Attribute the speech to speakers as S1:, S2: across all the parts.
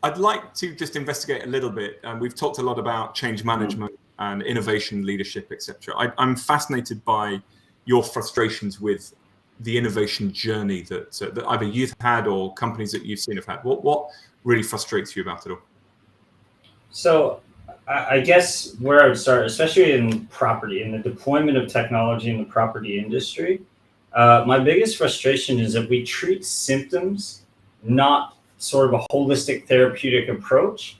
S1: I'd like to just investigate a little bit. We've talked a lot about change management and innovation leadership, etc. I'm fascinated by your frustrations with the innovation journey that either you've had or companies that you've seen have had. What really frustrates you about it all?
S2: So I guess where I would start, especially in property, in the deployment of technology in the property industry, my biggest frustration is that we treat symptoms, not sort of a holistic therapeutic approach.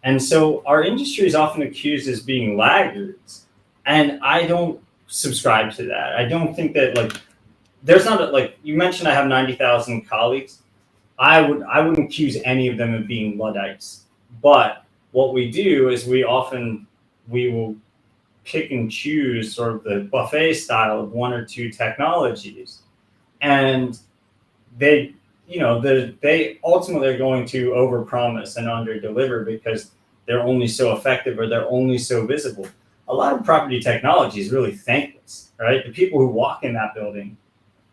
S2: And so our industry is often accused as being laggards. And I don't subscribe to that. I don't think that, like, there's not a, like you mentioned, I have 90,000 colleagues. I wouldn't accuse any of them of being Luddites. But what we do is we will pick and choose sort of the buffet style of one or two technologies, and they ultimately are going to overpromise and underdeliver because they're only so effective or they're only so visible. A lot of property technology is really thankless, right? The people who walk in that building,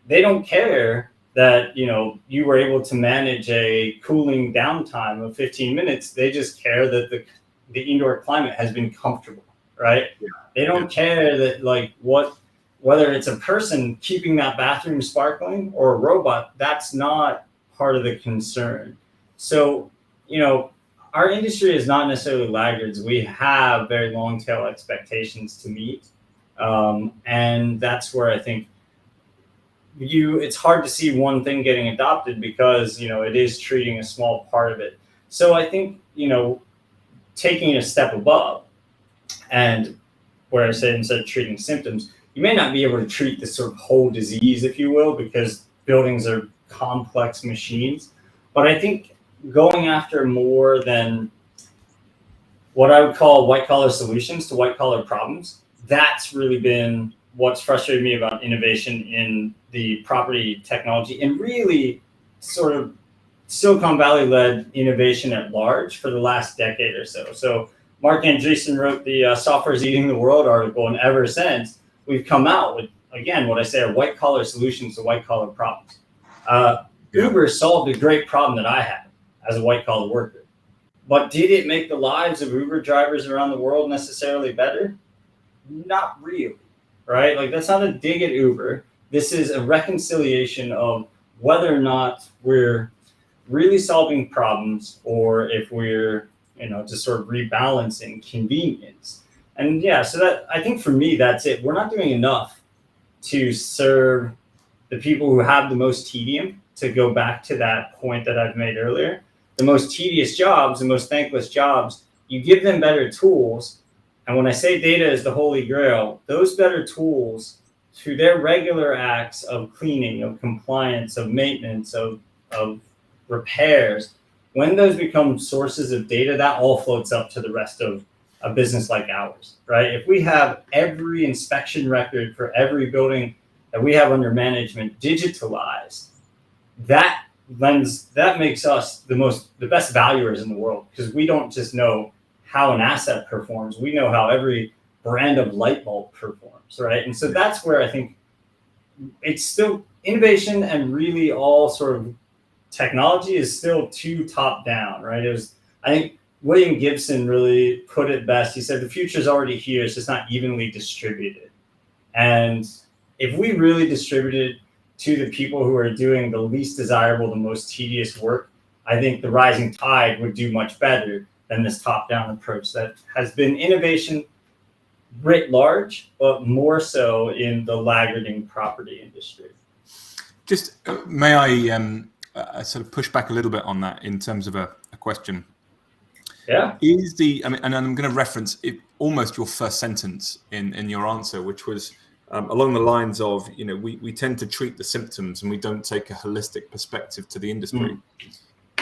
S2: they don't care that you were able to manage a cooling downtime of 15 minutes. They just care that the indoor climate has been comfortable, right? Yeah. They don't care that whether it's a person keeping that bathroom sparkling or a robot. That's not part of the concern. So our industry is not necessarily laggards. We have very long tail expectations to meet, and that's where I think it's hard to see one thing getting adopted because it is treating a small part of it. So I think taking a step above, and where I say instead of treating symptoms, you may not be able to treat the sort of whole disease, if you will, because buildings are complex machines. But I think going after more than what I would call white collar solutions to white collar problems, that's really been what's frustrated me about innovation in the property technology and really sort of Silicon Valley led innovation at large for the last decade or so. So Mark Andreessen wrote the Software is Eating the World article, and ever since we've come out with, again, what I say are white collar solutions to white collar problems. Uber solved a great problem that I had as a white collar worker. But did it make the lives of Uber drivers around the world necessarily better? Not really, right? Like, that's not a dig at Uber. This is a reconciliation of whether or not we're really solving problems or if we're, just sort of rebalancing convenience. And so that, I think for me, that's it. We're not doing enough to serve the people who have the most tedium, to go back to that point that I've made earlier. The most tedious jobs, the most thankless jobs, you give them better tools. And when I say data is the holy grail, those better tools through their regular acts of cleaning, of compliance, of maintenance, of repairs, when those become sources of data, that all floats up to the rest of a business like ours, right? If we have every inspection record for every building that we have under management digitalized, that makes us the best valuers in the world, because we don't just know how an asset performs, we know how every brand of light bulb performs, right? And so that's where I think it's still innovation, and really all sort of technology is still too top down, right? I think William Gibson really put it best. He said, the future is already here, it's just not evenly distributed. And if we really distributed to the people who are doing the least desirable, the most tedious work, I think the rising tide would do much better than this top-down approach that has been innovation writ large, but more so in the laggarding property industry.
S1: Just may I sort of push back a little bit on that in terms of a question?
S2: Yeah.
S1: And I'm going to reference almost your first sentence in your answer, which was along the lines of, we tend to treat the symptoms and we don't take a holistic perspective to the industry.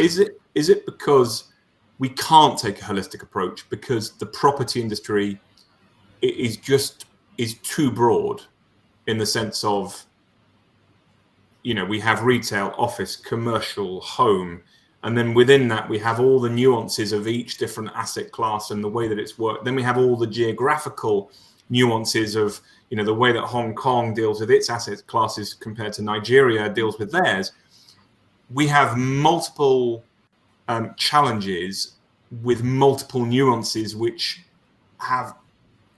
S1: Is it because we can't take a holistic approach because the property industry is too broad, in the sense of, we have retail, office, commercial, home, and then within that we have all the nuances of each different asset class and the way that it's worked. Then we have all the geographical nuances of, the way that Hong Kong deals with its asset classes compared to Nigeria deals with theirs. We have multiple challenges with multiple nuances, which have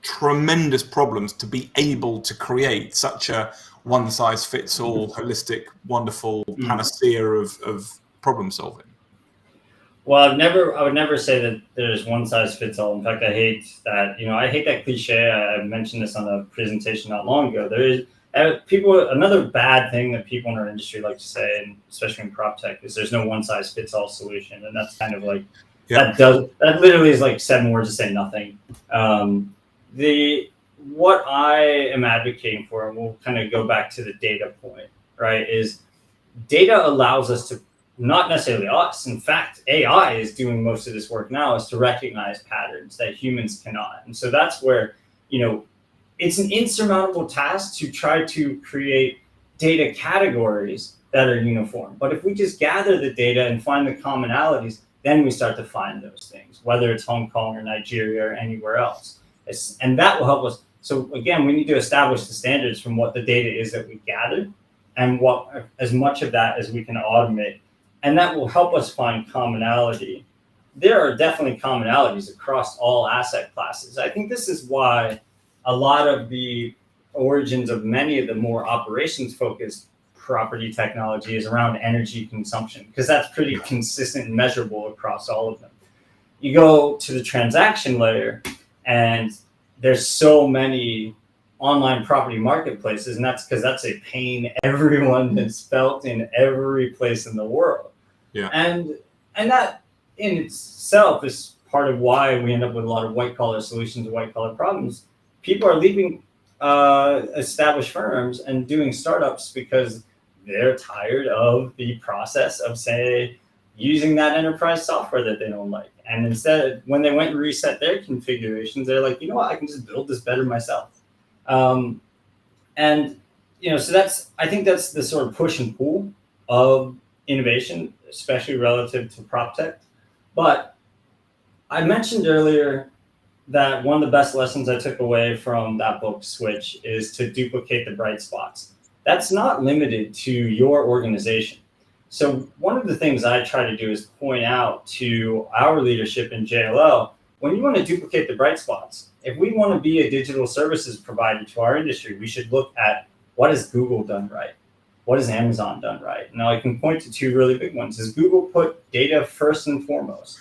S1: tremendous problems to be able to create such a one-size-fits-all, holistic, wonderful panacea of problem solving.
S2: Well, I would never say that there's one size fits all. In fact, I hate that. I hate that cliche. I mentioned this on a presentation not long ago. There is another bad thing that people in our industry like to say, and especially in PropTech, is there's no one size fits all solution, and that's kind of like that literally is like 7 words to say nothing. What I am advocating for, and we'll kind of go back to the data point, right? Is data allows us to, not necessarily us, in fact, AI is doing most of this work now, is to recognize patterns that humans cannot. And so that's where, it's an insurmountable task to try to create data categories that are uniform. But if we just gather the data and find the commonalities, then we start to find those things, whether it's Hong Kong or Nigeria or anywhere else. And that will help us. So again, we need to establish the standards from what the data is that we gathered and what as much of that as we can automate. And that will help us find commonality. There are definitely commonalities across all asset classes. I think this is why a lot of the origins of many of the more operations-focused property technology is around energy consumption, because that's pretty consistent and measurable across all of them. You go to the transaction layer, and there's so many online property marketplaces, and that's because that's a pain everyone has felt in every place in the world.
S1: Yeah.
S2: And that in itself is part of why we end up with a lot of white collar solutions, white collar problems. People are leaving established firms and doing startups because they're tired of the process of, say, using that enterprise software that they don't like. And instead, when they went and reset their configurations, they're like, you know what, I can just build this better myself. So I think that's the sort of push and pull of innovation, especially relative to PropTech. But I mentioned earlier that one of the best lessons I took away from that book, Switch, is to duplicate the bright spots. That's not limited to your organization. So one of the things I try to do is point out to our leadership in JLL, when you want to duplicate the bright spots, if we want to be a digital services provider to our industry, we should look at what has Google done right? What has Amazon done right? Now I can point to 2 really big ones. Is Google put data first and foremost.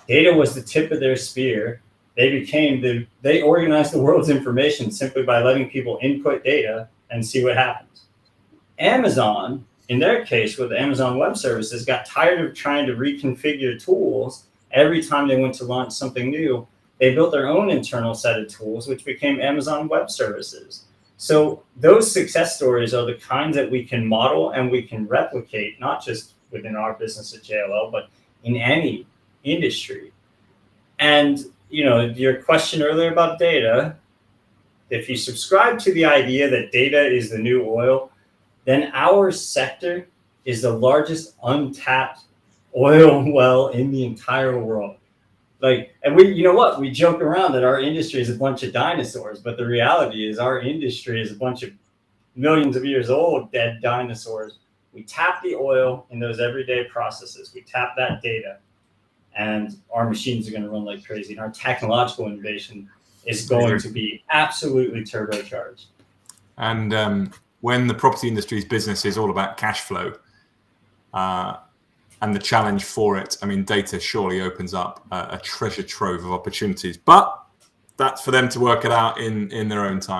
S2: Data was the tip of their spear. They organized the world's information simply by letting people input data and see what happens. Amazon, in their case with Amazon Web Services, got tired of trying to reconfigure tools every time they went to launch something new. They built their own internal set of tools, which became Amazon Web Services. So those success stories are the kinds that we can model and we can replicate, not just within our business at JLL, but in any industry. And your question earlier about data, if you subscribe to the idea that data is the new oil, then our sector is the largest untapped oil well in the entire world. And we joke around that our industry is a bunch of dinosaurs, but the reality is our industry is a bunch of millions of years old dead dinosaurs. We tap the oil in those everyday processes. We tap that data, and our machines are going to run like crazy. And our technological innovation is going to be absolutely turbocharged.
S1: And when the property industry's business is all about cash flow, and the challenge for it, I mean, data surely opens up a treasure trove of opportunities. But that's for them to work it out in their own time.